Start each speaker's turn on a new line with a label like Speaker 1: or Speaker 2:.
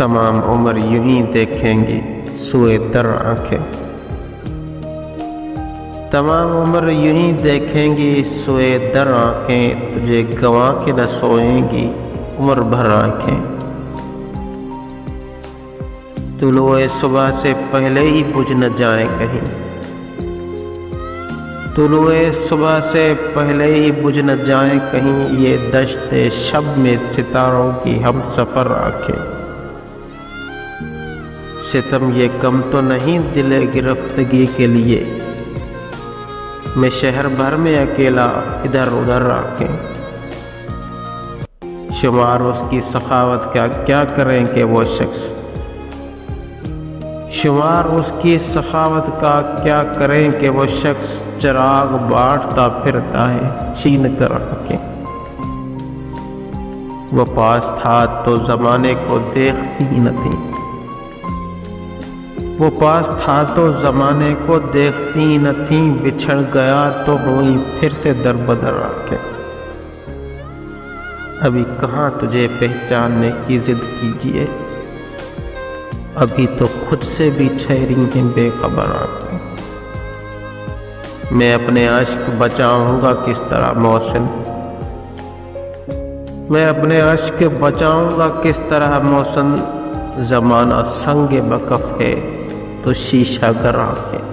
Speaker 1: تمام عمر یوں ہی دیکھیں گی سوئے در آنکھیں، تمام عمر یوں ہی دیکھیں گی سوئے در آنکھیں، تجھے گنوا کے نہ سوئیں گی عمر بھر آنکھیں۔ طلوع صبح سے پہلے ہی بجھ نہ جائیں کہیں، طلوع صبح سے پہلے ہی بجھ نہ جائیں کہیں، یہ دشت شب میں ستاروں کی ہم سفر آنکھیں۔ ستم یہ کم تو نہیں دل گرفتگی کے لیے، میں شہر بھر میں اکیلا ادھر ادھر آنکھیں۔ شمار اس کی سخاوت کا کیا کریں کہ وہ شخص، شمار اس کی سخاوت کا کیا کریں کہ وہ شخص، چراغ بانٹتا پھرتا ہے چھین کر آنکھیں۔ وہ پاس تھا تو زمانے کو دیکھتی ہی نہ تھی، وہ پاس تھا تو زمانے کو دیکھتی ہی نہ تھی، بچھڑ گیا تو ہوئی پھر سے در بدر آنکھیں۔ ابھی کہاں تجھے پہچاننے کی ضد کیجیے، ابھی تو خود سے بھی ٹھہری ہیں بے خبر آنکھیں۔ میں اپنے عشق بچاؤں گا کس طرح محسن، میں اپنے عشق بچاؤں گا کس طرح محسن، زمانہ سنگ بکف ہے تو شیشہ گر آنکھیں۔